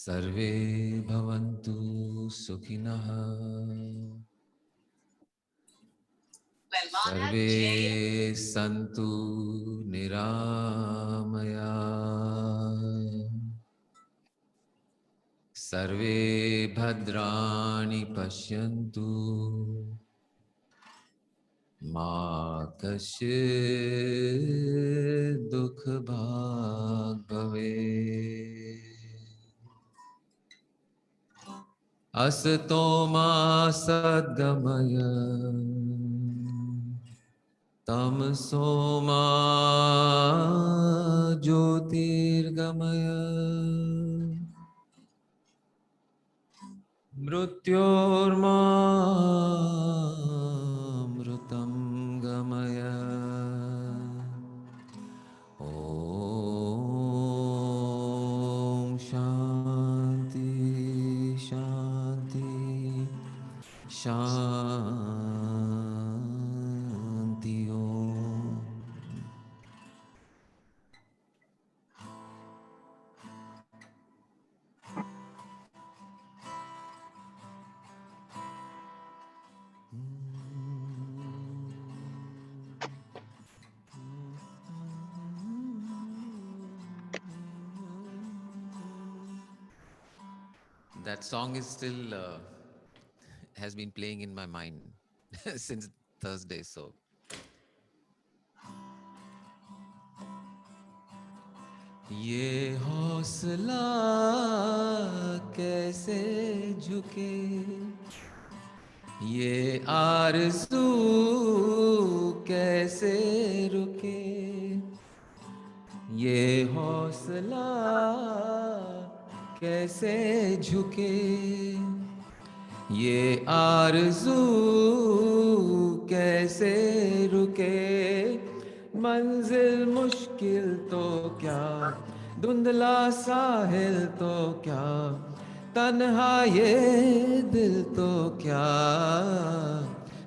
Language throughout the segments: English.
सर्वे भवन्तु सुखिनः सर्वे सन्तु निरामयाः सर्वे भद्राणि पश्यन्तु मा कश्चित् दुःखभाग् भवेत्। असतो मा सद्गमय तमसो मा ज्योतिर्गमय मृत्योर्मामृतं गमय। ॐ शान्ति शान्ति शान्ति ॐ। That song is still has been playing in my mind since Thursday. So ये हौसला कैसे झुके, ये आरज़ू कैसे रुके, ये हौसला कैसे झुके, ये आरज़ू कैसे रुके। मंजिल मुश्किल तो क्या, धुंधला साहिल तो क्या, तन्हा ये दिल तो क्या।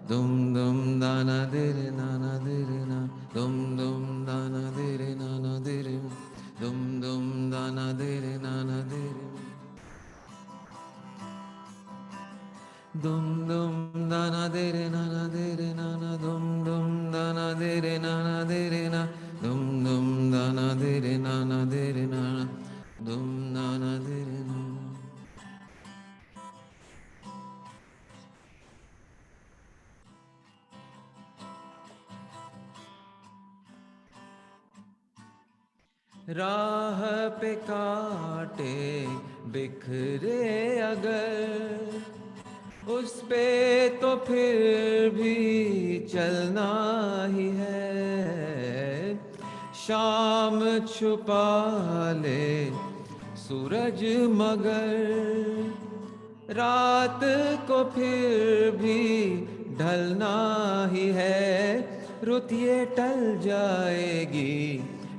दुम दुम दाना दिरे नाना दिरे ना, दुम दुम दाना दिरे नाना दिरे, दुम दुम दाना दिरे नाना दिरे, दुम दुम दाना दिरे नाना दिरे नाना, दुम दुम दाना दिरे नाना दिरे ना, दुम दुम दाना दिरे नाना दिरे नाना, दुम नाना दिरे ना। राह पे कांटे बिखरे अगर, उस पे तो फिर भी चलना ही है। शाम छुपा ले सूरज मगर, रात को फिर भी ढलना ही है। रुत ये टल जाएगी,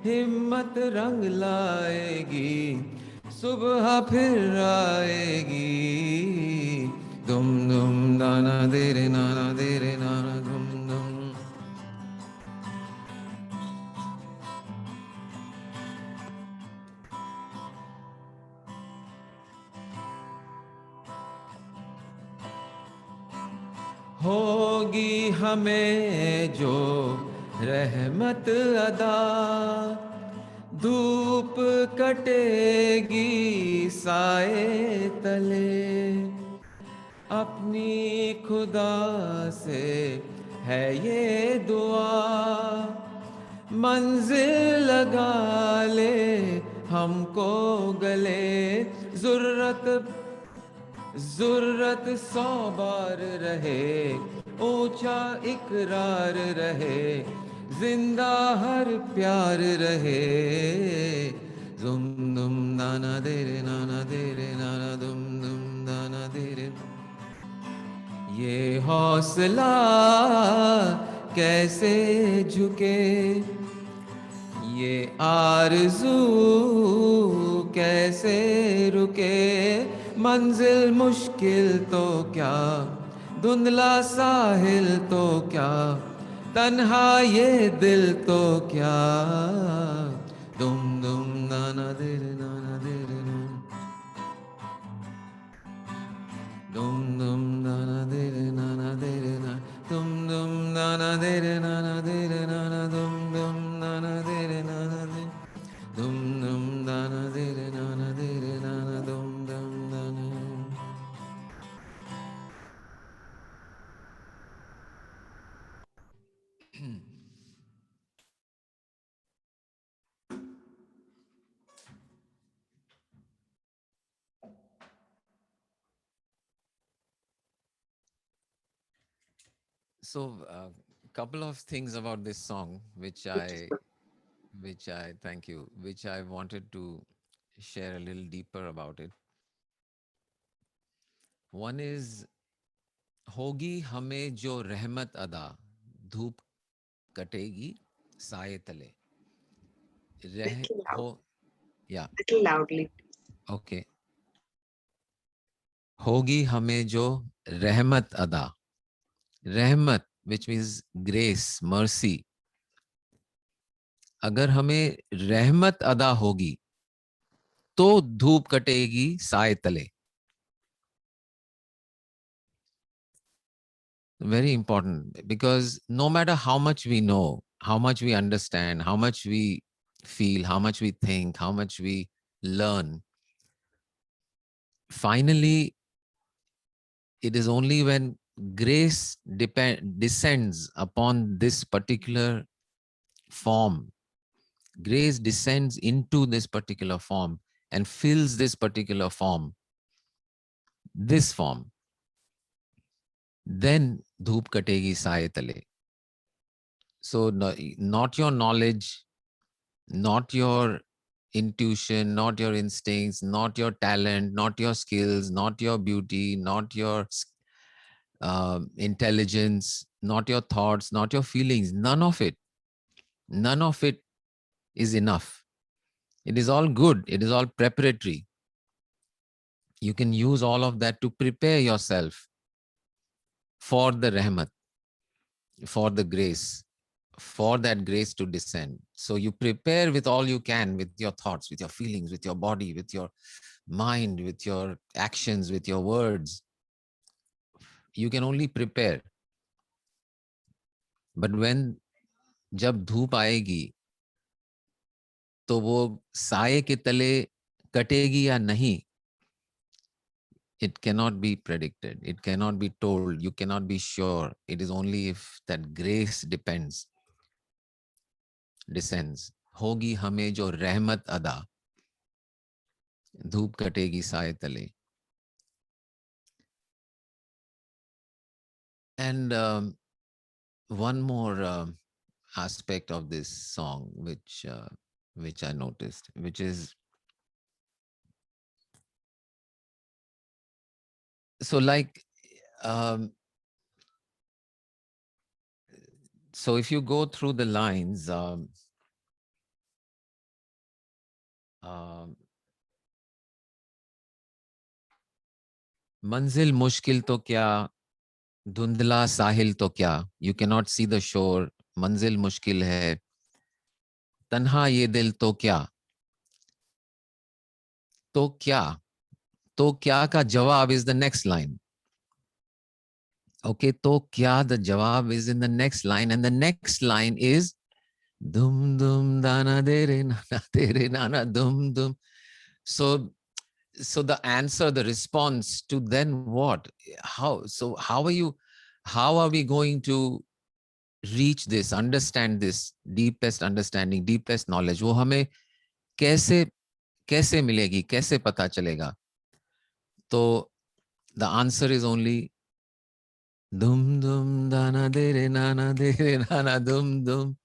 हिम्मत रंग लाएगी, सुबह फिर आएगी। दुम दुम दाना देरे नाना देरे नाना, दुम दुम। होगी हमें जो रहमत अदा, धूप कटेगी साए तले। अपनी खुदा से है ये दुआ, मंजिल लगा ले हमको गले। ज़ुर्रत 100 बार रहे, ऊंचा इकरार रहे, जिंदा हर प्यार रहे। दुम दुम दाना देरे नाना देरे नाना, दुम दुम दाना देरे। ये हौसला कैसे झुके, ये आरज़ू कैसे रुके। मंजिल मुश्किल तो क्या, धुंधला साहिल तो क्या, तन्हा ये दिल तो क्या। दुम दुम नाना देरे नाना देरे ना। So, couple of things about this song, which I thank you, which I wanted to share a little deeper about it. One is होगी हमें जो रहमत अदा धूप कटेगी साए तले रह Little loud. हो या Little loudly. ओके होगी हमें जो रहमत अदा रहमत which means grace mercy अगर हमें रहमत अदा होगी तो धूप कटेगी साए तले very important because no matter how much we know how much we understand how much we feel how much we think how much we learn finally it is only when grace descends upon this particular form grace descends into this particular form and fills this particular form this form then dhoop kategi saye tale so not your knowledge not your intuition not your instincts not your talent not your skills not your beauty not your intelligence, not your thoughts, not your feelings, none of it is enough. It is all good. It is all preparatory. You can use all of that to prepare yourself for the rahmat, for the grace, for that grace to descend. So you prepare with all you can, with your thoughts, with your feelings, with your body, with your mind, with your actions, with your words. You can only prepare. But when जब धूप आएगी तो वो साए के तले कटेगी या नहीं it cannot be predicted it cannot be told you cannot be sure it is only if that grace descends होगी हमें जो रहमत अदा धूप कटेगी साए तले and one more aspect of this song which I noticed which is so like um, so if you go through the lines मंजिल मुश्किल तो क्या धुंधला साहिल तो क्या you can not see the shore मंजिल मुश्किल है तन्हा ये दिल तो क्या का जवाब is the next line okay तो क्या the जवाब is in the next line and the next line is dum dum dana dere nana dum dum so so the answer the response to then what how are we going to reach this understand this deepest understanding deepest knowledge वो हमें कैसे कैसे मिलेगी कैसे पता चलेगा तो the answer is only dum dum dana dere nana dum dum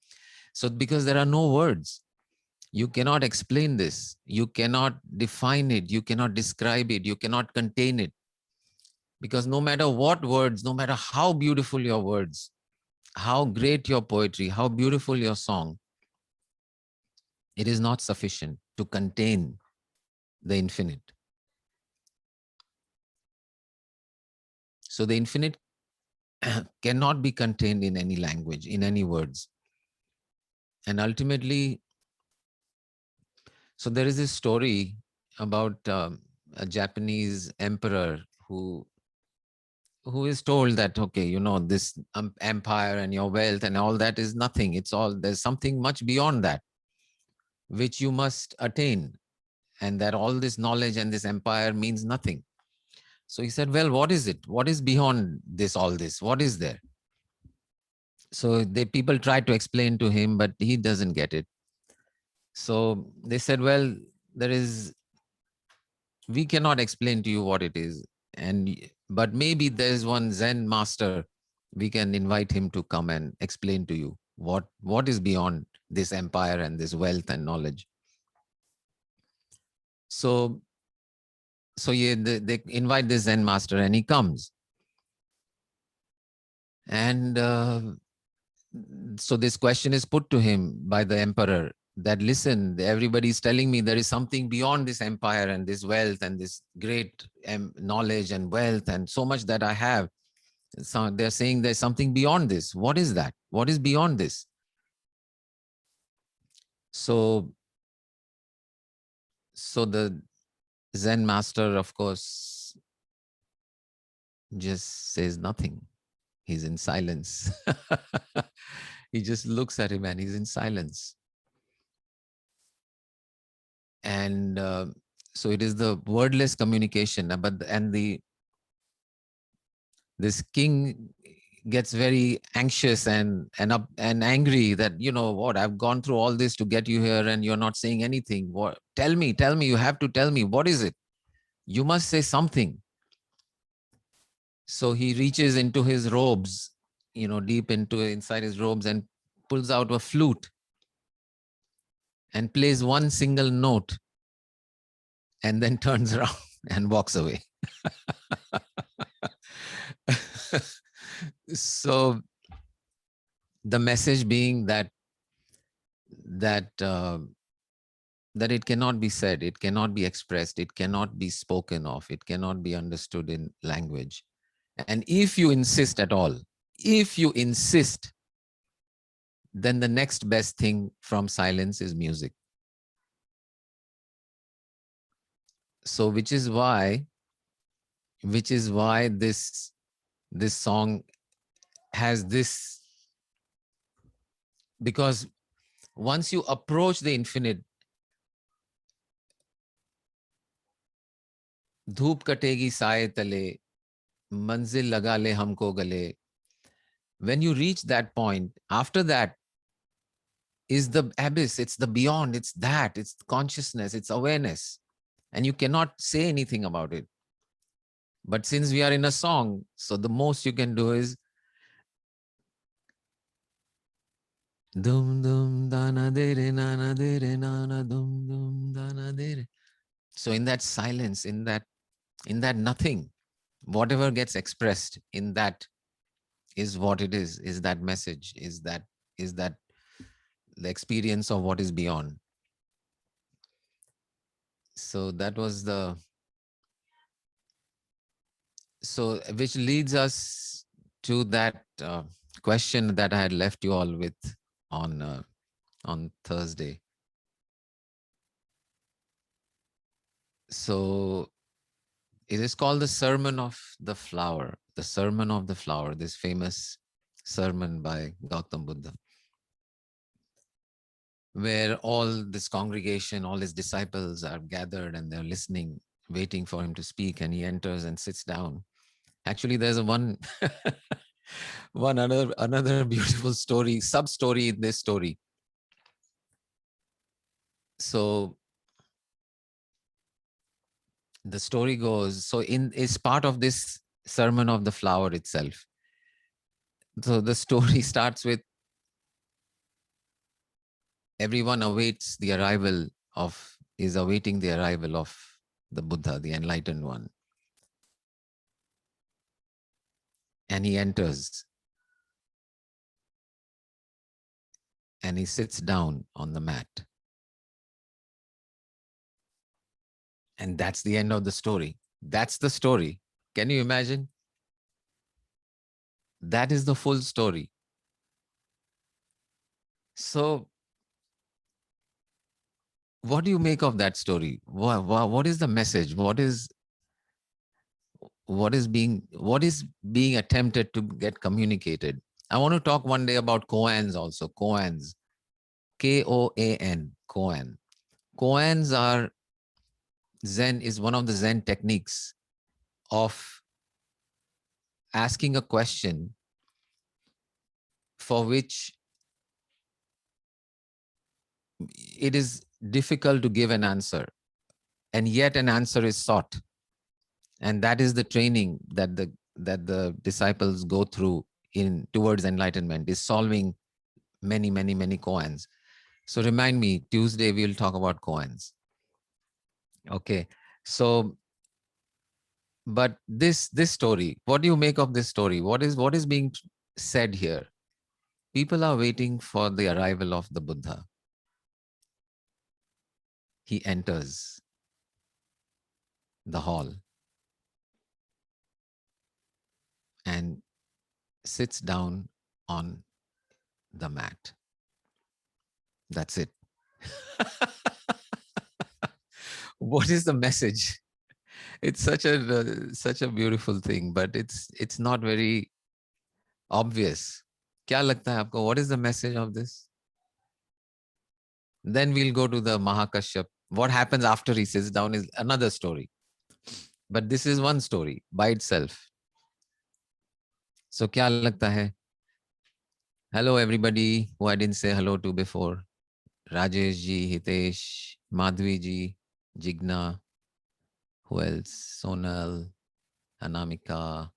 so because there are no words you cannot explain this you cannot define it you cannot describe it you cannot contain it because no matter what words no matter how beautiful your words how great your poetry how beautiful your song it is not sufficient to contain the infinite so the infinite cannot be contained in any language in any words and ultimately so there is this story about a Japanese emperor who is told that okay you know this empire and your wealth and all that is nothing it's all there's something much beyond that which you must attain and that all this knowledge and this empire means nothing so he said well what is it what is beyond this all this what is there So people tried to explain to him, but he doesn't get it. So they said, well, we cannot explain to you what it is. But maybe there's one Zen master. We can invite him to come and explain to you what is beyond this empire and this wealth and knowledge. So yeah, they invite this Zen master and he comes. And so this question is put to him by the emperor that, listen, everybody's telling me there is something beyond this empire and this wealth and this great knowledge and wealth and so much that I have. So they're saying there's something beyond this. What is that? What is beyond this? So the Zen master, of course, just says nothing. He's in silence. He just looks at him and he's in silence. And so it is the wordless communication. This king gets very anxious and angry that, you know what, I've gone through all this to get you here and you're not saying anything. What? Tell me, you have to tell me, what is it? You must say something. So he reaches into his robes, deep inside his robes, and pulls out a flute and plays one single note and then turns around and walks away. So the message being that it cannot be said, it cannot be expressed, it cannot be spoken of, it cannot be understood in language. And if you insist at all, then the next best thing from silence is music. So which is why this song has this, because once you approach the infinite, धूप कटेगी साए तले, manzil laga le humko gale. When you reach that point, after that is the abyss, it's the beyond, it's consciousness, it's awareness, and you cannot say anything about it. But since we are in a song, so the most you can do is dum dum dana dere nana dere nana dum dum dana dere. So in that silence, in that nothing, whatever gets expressed in that is what it is that message, is that the experience of what is beyond. So that was which leads us to that question that I had left you all with on Thursday. So it is called the Sermon of the Flower, this famous sermon by Gautam Buddha, where all this congregation, all his disciples are gathered and they're listening, waiting for him to speak, and he enters and sits down. Actually, there's another beautiful story, sub-story in this story. So the story goes, is part of this Sermon of the Flower itself. So the story starts with everyone is awaiting the arrival of the Buddha, the enlightened one. And he enters and he sits down on the mat. And that's the end of the story. That's the story. Can you imagine? That is the full story. So what do you make of that story? What is the message? What is being attempted to get communicated? I want to talk one day about koans also. Koans, Koan, koan. Koans are Zen, is one of the Zen techniques of asking a question for which it is difficult to give an answer, and yet an answer is sought. And that is the training that the disciples go through in towards enlightenment, is solving many koans. So remind me, Tuesday we'll talk about koans. Okay. So, but this story, what do you make of this story? What is being said here? People are waiting for the arrival of the Buddha. He enters the hall and sits down on the mat. That's it. What is the message? It's such a beautiful thing, but it's not very obvious. क्या लगता है आपको? What is the message of this? Then we'll go to the Mahakashyap. What happens after he sits down is another story. But this is one story by itself. So क्या लगता है? Hello everybody who I didn't say hello to before. Rajesh ji, Hitesh, Madhvi ji, Jigna, who else? Sonal, Anamika,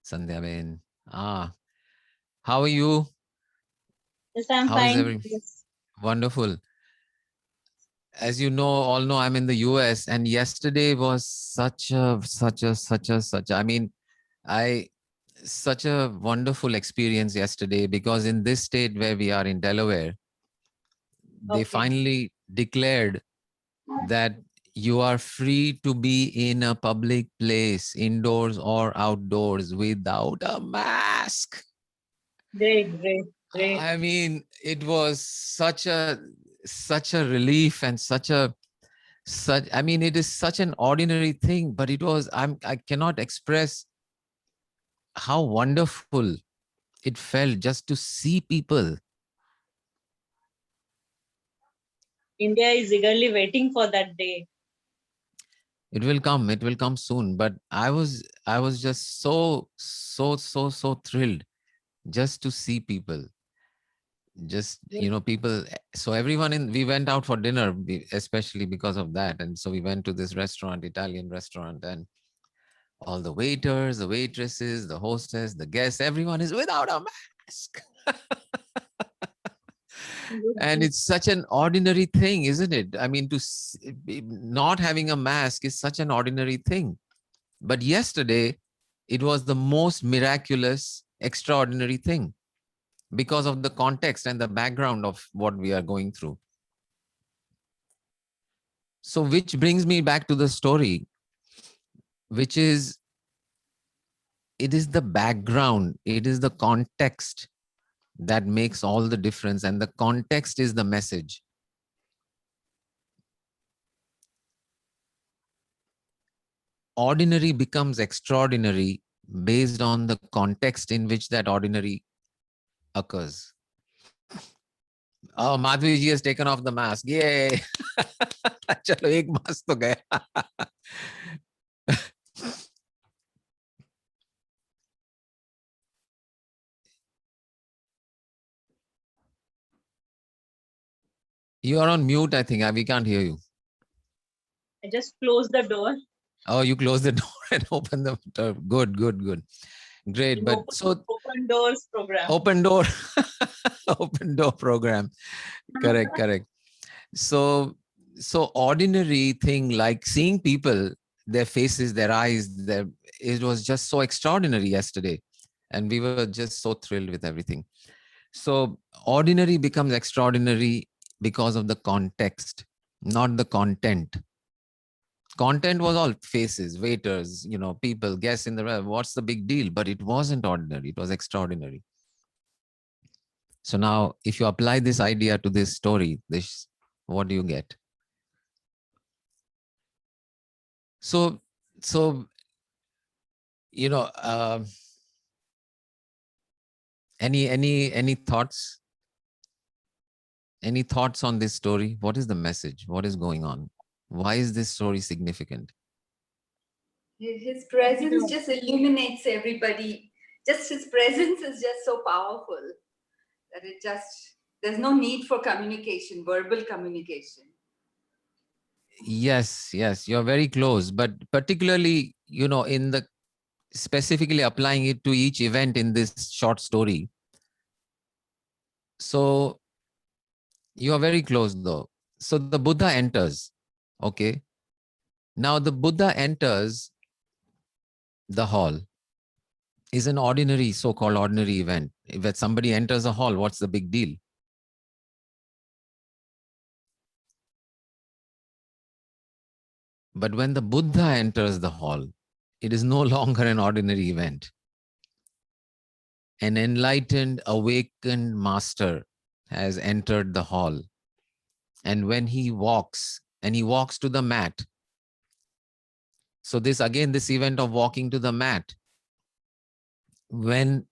Sandhya Ben. How are you? Yes, I'm How is fine. everything? Yes. Wonderful. As you know, all know, I'm in the US, and yesterday was such a I mean, such a wonderful experience yesterday, because in this state where we are in Delaware, they Okay. finally declared that you are free to be in a public place, indoors or outdoors, without a mask. Great, great, great. I mean, it was such a relief, and I mean, it is such an ordinary thing, but it was, I cannot express how wonderful it felt just to see people. India is eagerly waiting for that day. It will come soon, but I was just so thrilled just to see people, just, Yes. people. So everyone we went out for dinner, especially because of that. And so we went to this restaurant, Italian restaurant, and all the waiters, the waitresses, the hostess, the guests, everyone is without a mask. And Good. it's such an ordinary thing, isn't it? I mean, not having a mask is such an ordinary thing. But yesterday, it was the most miraculous, extraordinary thing, because of the context and the background of what we are going through. So, which brings me back to the story, which is, it is the background, it is the context that makes all the difference, and the context is the message. Ordinary becomes extraordinary based on the context in which that ordinary occurs. Oh, Madhvi ji has taken off the mask. Yay! Chalo, ek mask to gaya. You are on mute, I think. We can't hear you. I just closed the door. Oh, you close the door and open the door. Good. Great. But Open doors program. Open door, open door program. Correct. So ordinary thing like seeing people, their faces, their eyes, it was just so extraordinary yesterday. And we were just so thrilled with everything. So ordinary becomes extraordinary because of the context, not the content. Content was all faces, waiters, people, guests in the, what's the big deal? But it wasn't ordinary, it was extraordinary. So now, if you apply this idea to this story, what do you get? So any thoughts? Any thoughts on this story? What is the message? What is going on? Why is this story significant? His presence just illuminates everybody. Just his presence is just so powerful. that it just, there's no need for communication, verbal communication. Yes, yes, you're very close. But particularly, you know, in the specifically applying it to each event in this short story. So you are very close though. So the Buddha enters. Okay. Now the Buddha enters the hall. Is an ordinary, so-called ordinary event. If somebody enters a hall, what's the big deal? But when the Buddha enters the hall, it is no longer an ordinary event. An enlightened, awakened master has entered the hall. And when he walks, and he walks to the mat. So this event of walking to the mat, when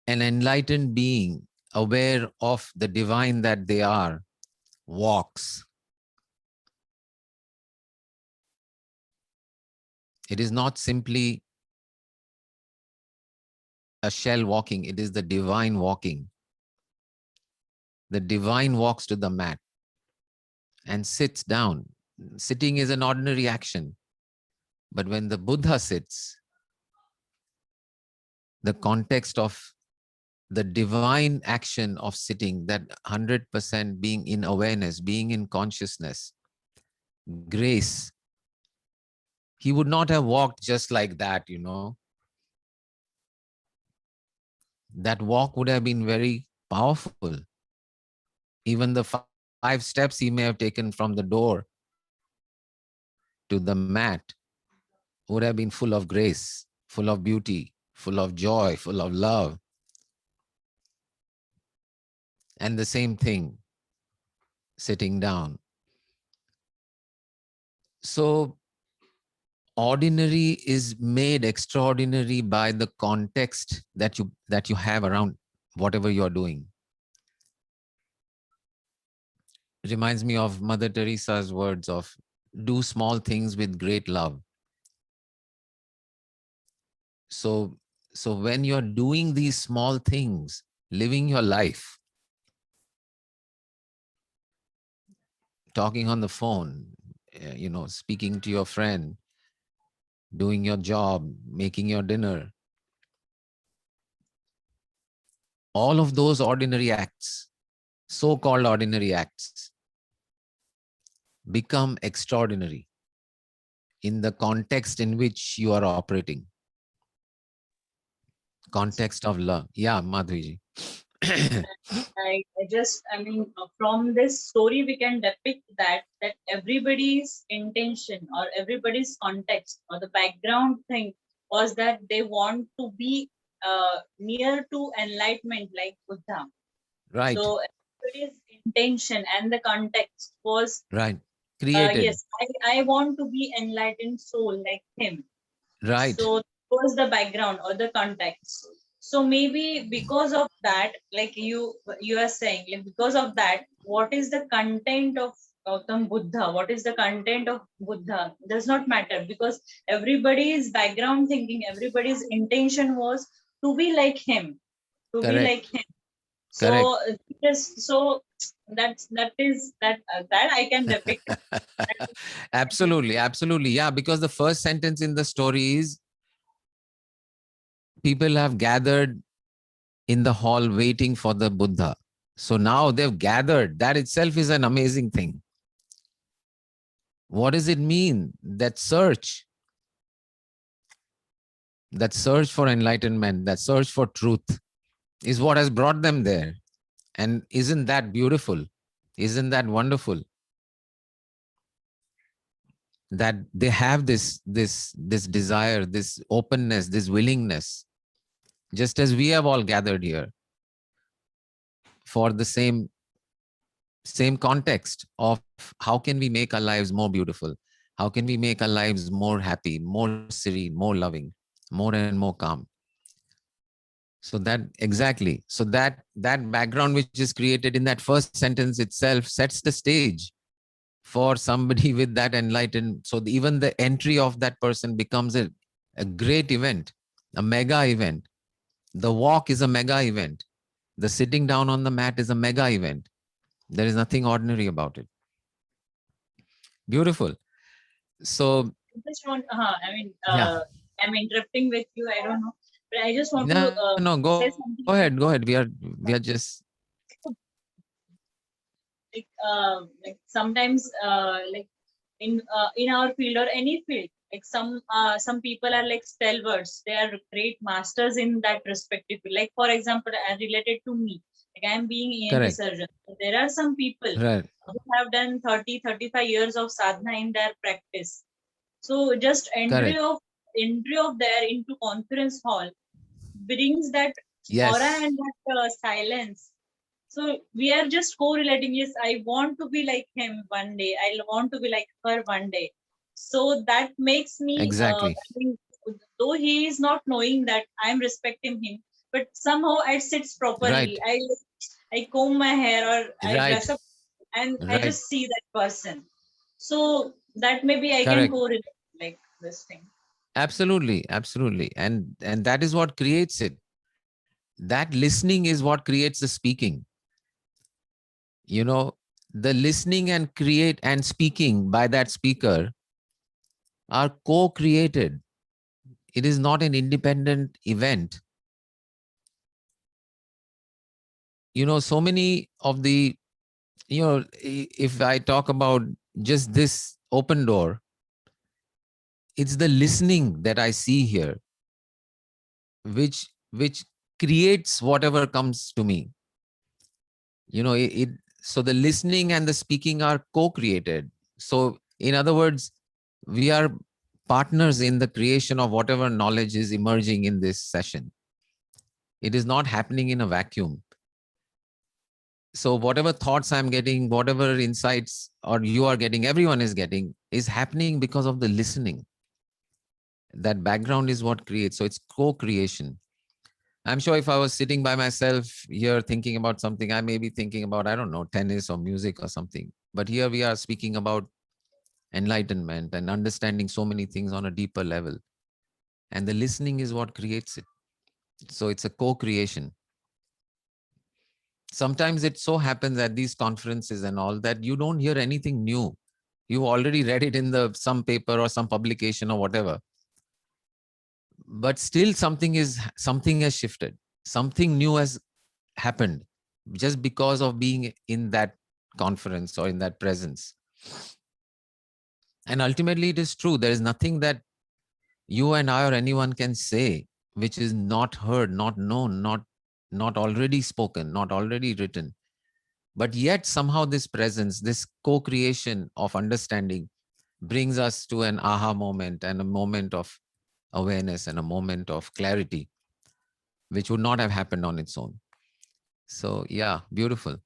an enlightened being, aware of the divine that they are, walks, it is not simply a shell walking, it is the divine walking. The divine walks to the mat and sits down. Sitting is an ordinary action. But when the Buddha sits, the context of the divine action of sitting, that 100% being in awareness, being in consciousness, grace, he would not have walked just like that, you know. That walk would have been very powerful. Even the 5 steps he may have taken from the door to the mat would have been full of grace, full of beauty, full of joy, full of love. And the same thing, sitting down. So ordinary is made extraordinary by the context that you have around whatever you're doing. It reminds me of Mother Teresa's words of do small things with great love. So when you're doing these small things, living your life, talking on the phone, you know, speaking to your friend, doing your job, making your dinner, all of those ordinary acts, so-called ordinary acts, become extraordinary in the context in which you are operating. Context of love. Yeah, Madhviji. I mean, from this story, we can depict that everybody's intention or everybody's context or the background thing was that they want to be near to enlightenment like Buddha. Right. So everybody's intention and the context was right. Created. Yes, I want to be enlightened soul like him. Right. So that was the background or the context. So maybe because of that, like you are saying, like because of that, what is the content of Gautam Buddha? What is the content of Buddha? Does not matter, because everybody's background thinking, everybody's intention was to be like him, to Correct. be like him. So that I can depict. Absolutely, absolutely. Yeah, because the first sentence in the story is people have gathered in the hall waiting for the Buddha. So now they've gathered. That itself is an amazing thing. What does it mean? That search for enlightenment, that search for truth is what has brought them there. And isn't that beautiful? Isn't that wonderful? That they have this desire, this openness, this willingness, just as we have all gathered here for the same context of how can we make our lives more beautiful? How can we make our lives more happy, more serene, more loving, more and more calm? So that exactly. So that background which is created in that first sentence itself sets the stage for somebody with that enlightened. So even the entry of that person becomes a great event, a mega event. The walk is a mega event The sitting down on the mat is a mega event. There is nothing ordinary about it. Beautiful. So, Just want, yeah. I'm interrupting with you. I don't know, but I just want to No, say go something. ahead. Go ahead. We are just Like sometimes in our field or any field, like some people are like stalwarts. They are great masters in that respective field. Like for example, related to me, like I am being ENT correct. surgeon. So there are some people Right. who have done 30-35 years of sadhana in their practice. So just Correct. entry of there into conference hall brings that aura Yes. and that silence. So we are just correlating. Yes, I want to be like him one day. I want to be like her one day. So that makes me, Exactly. I think, though he is not knowing that I'm respecting him, but somehow I sits properly. Right. I comb my hair or I Right. dress up and I Right. just see that person. So that maybe I can Correct. correlate like this thing. Absolutely. Absolutely. And that is what creates it. That listening is what creates the speaking. You know, the listening and create and speaking by that speaker are co-created. It is not an independent event. You know, so many of the, you know, if I talk about just this open door, it's the listening that I see here, which creates whatever comes to me. You know, so the listening and the speaking are co-created. So in other words, we are partners in the creation of whatever knowledge is emerging in this session. It is not happening in a vacuum. So whatever thoughts I'm getting, whatever insights or you are getting, everyone is getting, is happening because of the listening. That background is what creates. So it's co-creation. I'm sure if I was sitting by myself here thinking about something, I may be thinking about, I don't know, tennis or music or something. But here we are speaking about enlightenment and understanding so many things on a deeper level. And the listening is what creates it. So it's a co-creation. Sometimes it so happens at these conferences and all that you don't hear anything new. You already read it in the some paper or some publication or whatever. But still something has shifted. Something new has happened just because of being in that conference or in that presence. And ultimately it is true. There is nothing that you and I or anyone can say which is not heard, not known, not already spoken, not already written. But yet somehow this presence, this co-creation of understanding brings us to an aha moment and a moment of awareness and a moment of clarity, which would not have happened on its own. So yeah, beautiful.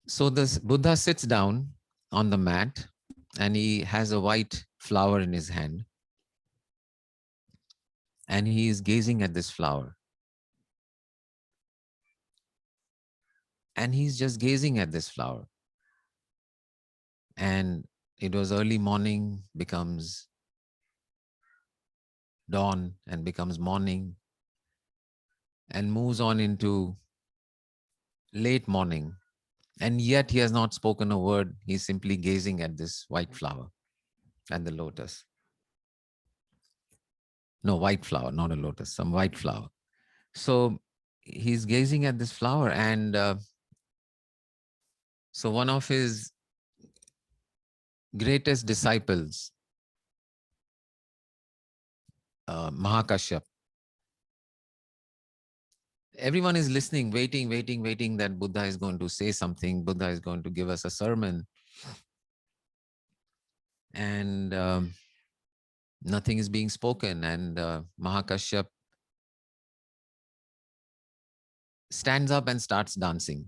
So this Buddha sits down on the mat and he has a white flower in his hand and he is gazing at this flower. And he's just gazing at this flower. And it was early morning, becomes dawn and becomes morning and moves on into late morning. And yet he has not spoken a word. He's simply gazing at this white flower and the lotus. No, white flower, not a lotus, some white flower. So he's gazing at this flower. And so one of his greatest disciples, Mahakashyap, everyone is listening, waiting that Buddha is going to say something. Buddha is going to give us a sermon. And nothing is being spoken. And Mahakashyap stands up and starts dancing.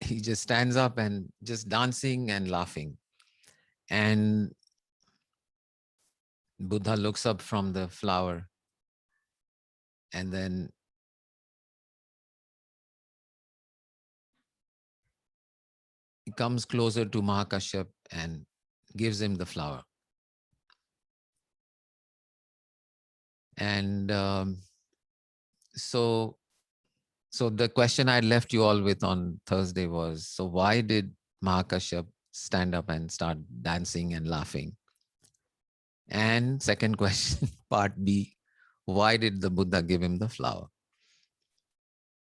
He just stands up and just dancing and laughing. And Buddha looks up from the flower and then he comes closer to Mahakashyap and gives him the flower. And so the question I left you all with on Thursday was, so why did Mahakashyap stand up and start dancing and laughing? And second question, part B, why did the Buddha give him the flower?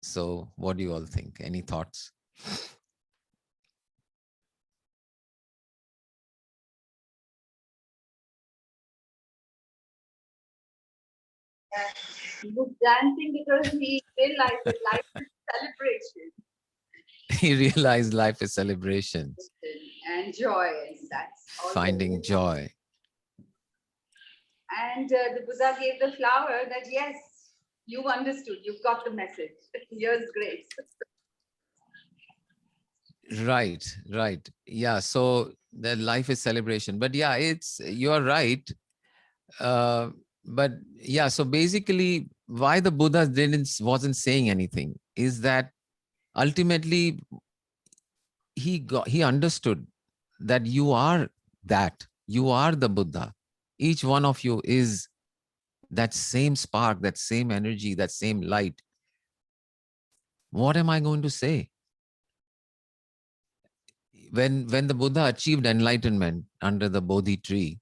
So what do you all think? Any thoughts? He was dancing because he realized that life is celebration He realized life is celebrations, and joy, and that's all. finding joy. And the Buddha gave the flower that, yes, you understood, you've got the message. Here's grace. Right, right. Yeah, so the life is celebration. But yeah, you're right. But yeah, so basically why the Buddha wasn't saying anything is that ultimately he understood that you are the Buddha. Each one of you is that same spark, that same energy, that same light. What am I going to say? When the Buddha achieved enlightenment under the Bodhi tree,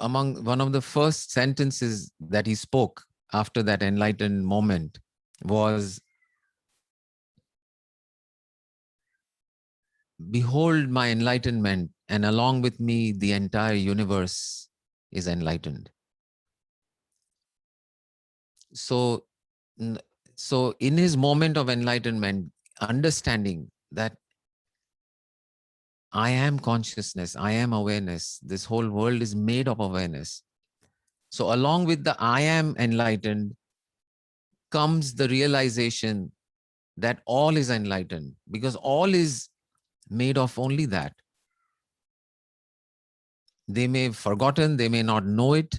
among one of the first sentences that he spoke after that enlightened moment was, behold my enlightenment, and along with me the entire universe is enlightened. So so in his moment of enlightenment, understanding that I am consciousness, I am awareness, this whole world is made of awareness. So along with the I am enlightened comes the realization that all is enlightened, because all is made of only that. They may have forgotten, they may not know it,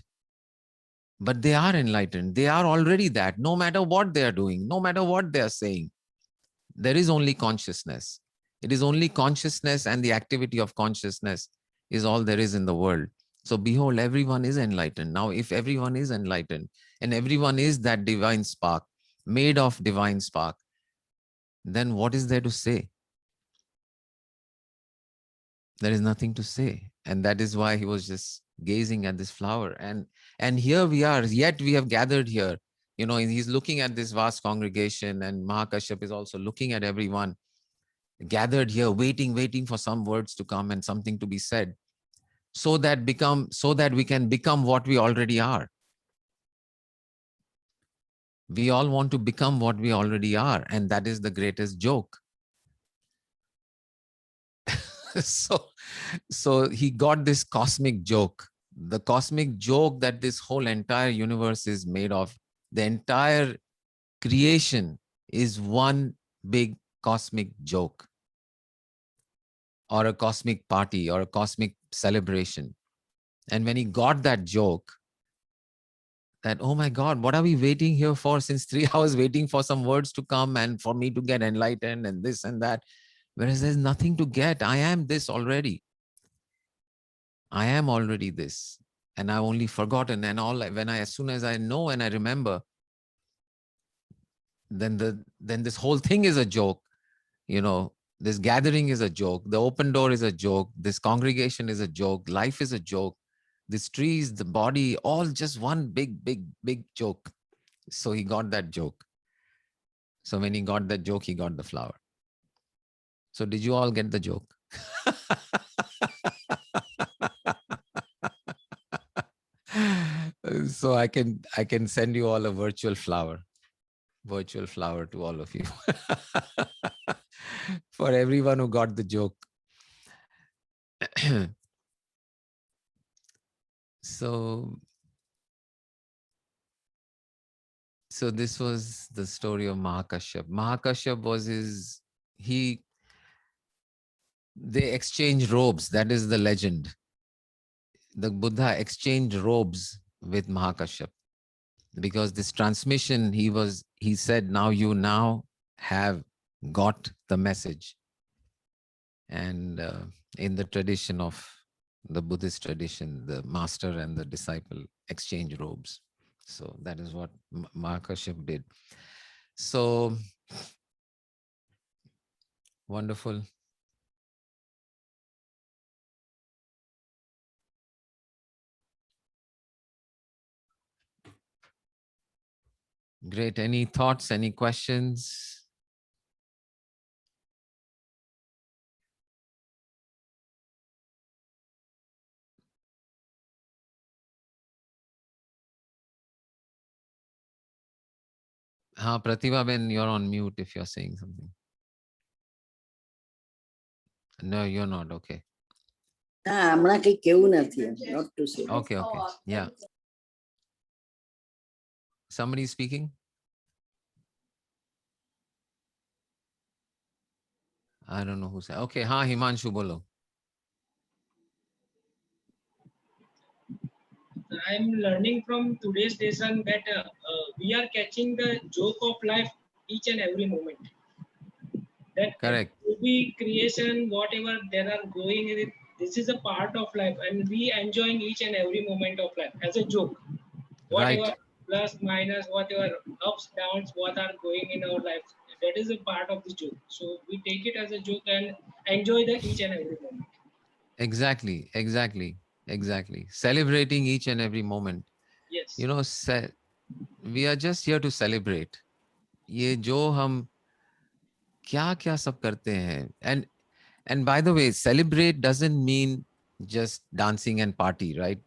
but they are enlightened. They are already that, no matter what they are doing, no matter what they are saying. There is only consciousness. It is only consciousness, and the activity of consciousness is all there is in the world. So behold, everyone is enlightened. Now, if everyone is enlightened and everyone is that divine spark, made of divine spark, then what is there to say? There is nothing to say. And that is why he was just gazing at this flower. And here we are, yet we have gathered here. You know, he's looking at this vast congregation, and Mahakashyap is also looking at everyone gathered here, waiting for some words to come and something to be said, so that we can become what we already are. We all want to become what we already are, and that is the greatest joke. So he got this cosmic joke, the cosmic joke that this whole entire universe is made of. The entire creation is one big cosmic joke, or a cosmic party, or a cosmic celebration. And when he got that joke, that, oh my God, what are we waiting here for since 3 hours, waiting for some words to come and for me to get enlightened and this and that, whereas there's nothing to get. I am this already. I am already this, and I've only forgotten. And as soon as I know and I remember, then this whole thing is a joke. You know, this gathering is a joke. The open door is a joke. This congregation is a joke. Life is a joke. These trees, the body, all just one big joke. So he got that joke. So when he got that joke, he got the flower. So did you all get the joke? So I can send you all a virtual flower to all of you. For everyone who got the joke. So this was the story of Mahakashyap. Mahakashyap was they exchanged robes. That is the legend. The Buddha exchanged robes with Mahakashyap, because this transmission, he said, now you have got the message. And in the tradition of the Buddhist tradition, the master and the disciple exchange robes. So that is what Mahakashyap did. So wonderful. Great. Any thoughts, any questions? Pratibha Ben, you're on mute if you're saying something. No, you're not. Okay. Not to say. Okay, okay. Yeah. Somebody speaking? I don't know who said. Okay, Himanshu bolo. I'm learning from today's lesson that we are catching the joke of life each and every moment. That Correct. movie creation, whatever there are going in it, this is a part of life, and we enjoying each and every moment of life as a joke. Whatever Right. plus minus, whatever ups downs, what are going in our lives, that is a part of the joke. So we take it as a joke and enjoy the each and every moment. Exactly. Celebrating each and every moment. Yes. You know, we are just here to celebrate. ये जो हम क्या सब करते हैं, and by the way, celebrate doesn't mean just dancing and party, right?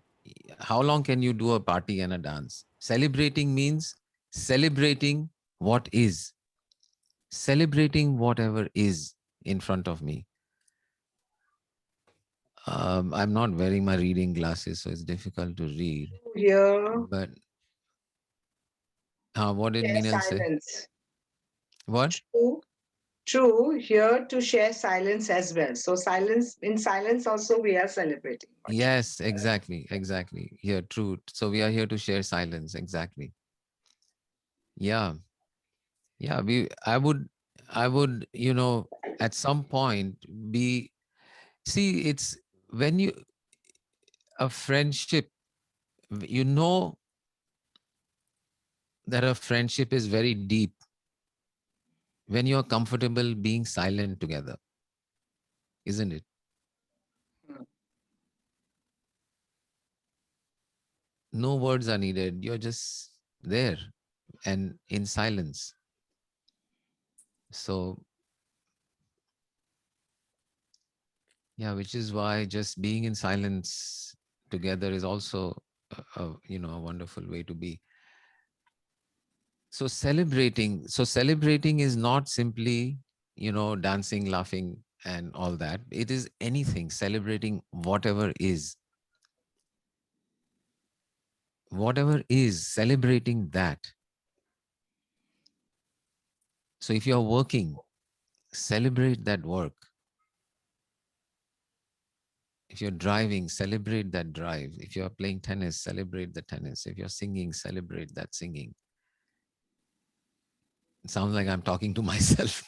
How long can you do a party and a dance? Celebrating means celebrating what is, celebrating whatever is in front of me. I'm not wearing my reading glasses, so it's difficult to read. Here, But what did share Minal say? silence. What? True, here to share silence as well. So in silence also we are celebrating. Yes, exactly. Here, true. So we are here to share silence. Exactly. Yeah. I would, at some point it's when a friendship, that a friendship is very deep when you're comfortable being silent together, isn't it? No words are needed. You're just there and in silence. So, yeah, which is why just being in silence together is also, a wonderful way to be. So celebrating is not simply, dancing, laughing, and all that. It is anything, celebrating whatever is, celebrating that. So if you're working, celebrate that work. If you're driving, celebrate that drive. If you're playing tennis, celebrate the tennis. If you're singing, celebrate that singing. It sounds like I'm talking to myself.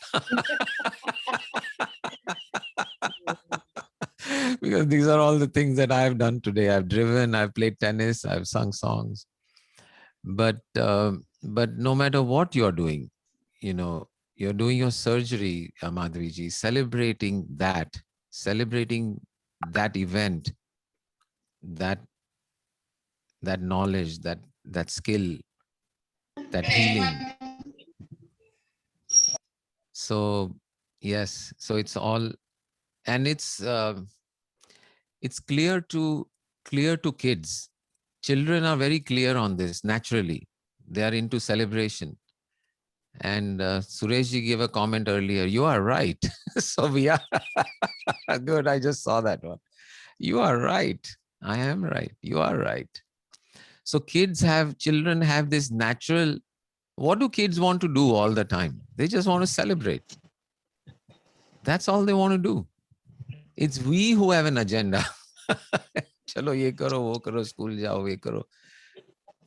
Because these are all the things that I've done today. I've driven, I've played tennis, I've sung songs. But no matter what you're doing, you're doing your surgery, Madhaviji, celebrating that event, that knowledge, that skill, that healing. So yes, so it's all, and it's clear to kids. Children are very clear on this naturally. They are into celebration. And Sureshji gave a comment earlier. You are right. So we are good. I just saw that one. You are right. I am right. You are right. So children have this natural. What do kids want to do all the time? They just want to celebrate. That's all they want to do. It's we who have an agenda. Chalo ye karo, wo karo, school jao, ye karo.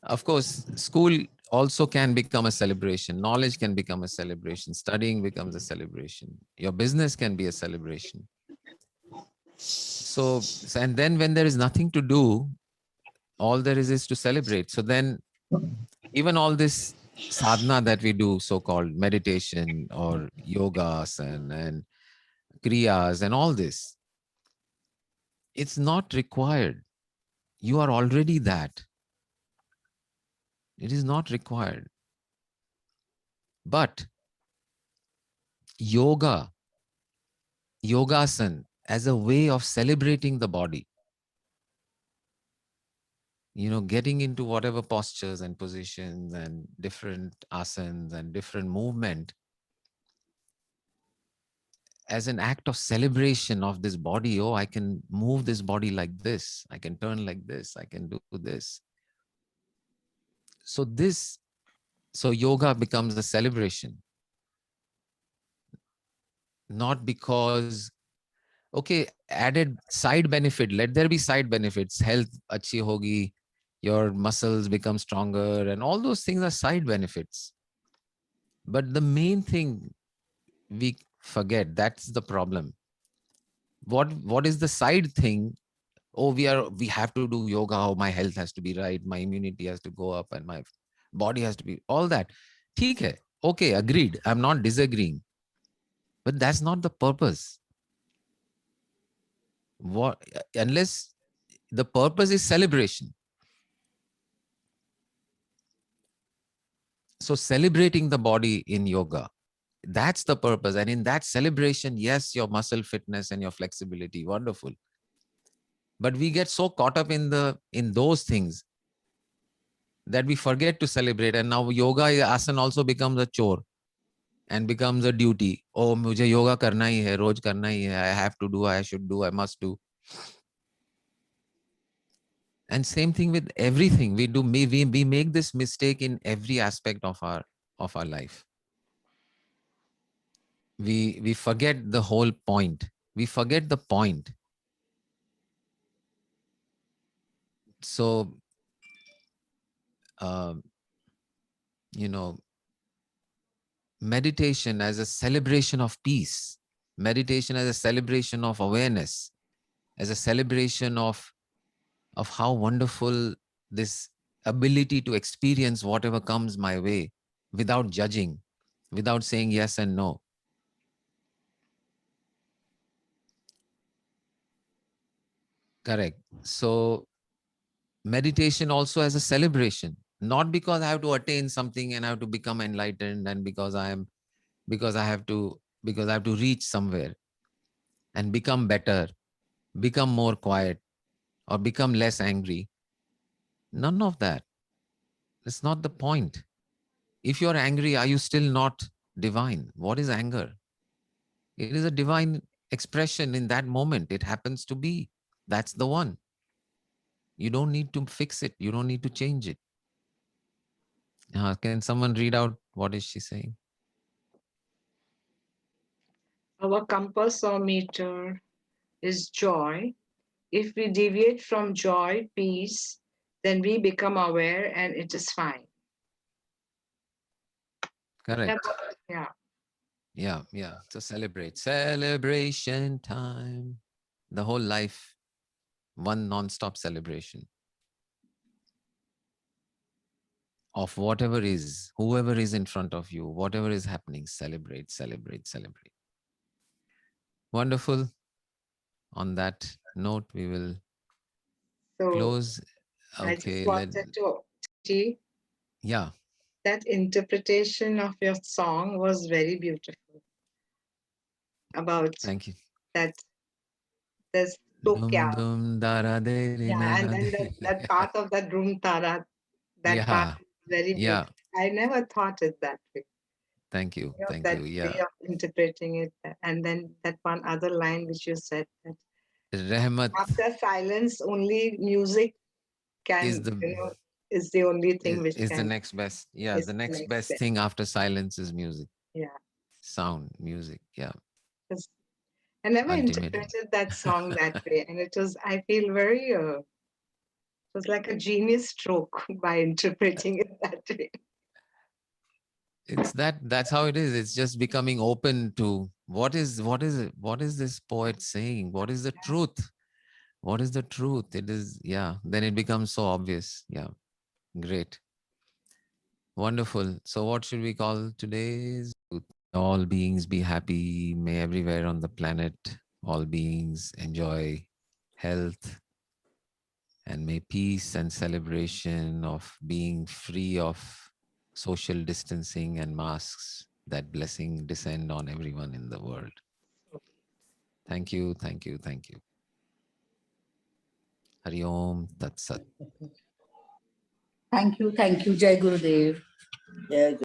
Of course, school also can become a celebration. Knowledge can become a celebration. Studying becomes a celebration. Your business can be a celebration. So, and then when there is nothing to do, all there is to celebrate. So then even all this sadhana that we do, so-called meditation or yogas and kriyas and all this, it's not required. You are already that. It is not required. But yoga, yogasan, as a way of celebrating the body, getting into whatever postures and positions and different asanas and different movement as an act of celebration of this body. Oh, I can move this body like this. I can turn like this. I can do this. So yoga becomes a celebration. Not because, okay, added side benefit, let there be side benefits. Health achhi hogi, your muscles become stronger, and all those things are side benefits. But the main thing we forget, that's the problem. What is the side thing? Oh, we have to do yoga. Oh, my health has to be right. My immunity has to go up and my body has to be all that. Theek hai. Okay, agreed. I'm not disagreeing. But that's not the purpose. Unless the purpose is celebration. So celebrating the body in yoga, that's the purpose. And in that celebration, yes, your muscle fitness and your flexibility, wonderful. But we get so caught up in those things that we forget to celebrate. And now yoga asana also becomes a chore and becomes a duty. Oh, mujhe yoga karna hi hai, roj karna hi hai, I have to do, I should do, I must do. And same thing with everything we do. We make this mistake in every aspect of our life. We forget the whole point. We forget the point. So, meditation as a celebration of peace, meditation as a celebration of awareness, as a celebration of how wonderful this ability to experience whatever comes my way without judging, without saying yes and no. Correct. So meditation also as a celebration, not because I have to attain something and I have to become enlightened, and because I have to reach somewhere and become better, become more quiet, or become less angry. None of that. That's not the point. If you're angry, are you still not divine? What is anger? It is a divine expression in that moment. It happens to be. That's the one. You don't need to fix it. You don't need to change it. Can someone read out what is she saying? Our compass or meter is joy. If we deviate from joy, peace, then we become aware and it is fine. Correct. Yeah. Yeah. So celebrate. Celebration time. The whole life, one non-stop celebration of whatever is, whoever is in front of you, whatever is happening, celebrate, celebrate, celebrate. Wonderful. On that note, we will close. I Okay. just wanted to see Yeah. that interpretation of your song was very beautiful. About Thank you. that there's Dum dum dara de re na and na then de. that part of the Drum Tara, that part Yeah. is very Yeah. beautiful. I never thought it that way. Thank you. Thank That you. way Yeah. of interpreting it. And then that one other line which you said that Rahmat after silence, only music is can, the is the only thing which is the can. next best. Yeah. Is The the next next best step. thing after silence is music. Yeah. Sound, music. Yeah. I never Ultimately. interpreted that song that way. And it was, I feel very, it was like a genius stroke by interpreting it that way. It's that's how it is. It's just becoming open to what is this poet saying? What is the truth? What is the truth? It is, yeah, then it becomes so obvious. Yeah, great. Wonderful. So what should we call today's truth? All beings be happy. May everywhere on the planet all beings enjoy health, and may peace and celebration of being free of social distancing and masks, that blessing descend on everyone in the world. Thank you, thank you, thank you. Hari Om Tat Sat. Thank you. Thank you. Jai Gurudev. Yeah.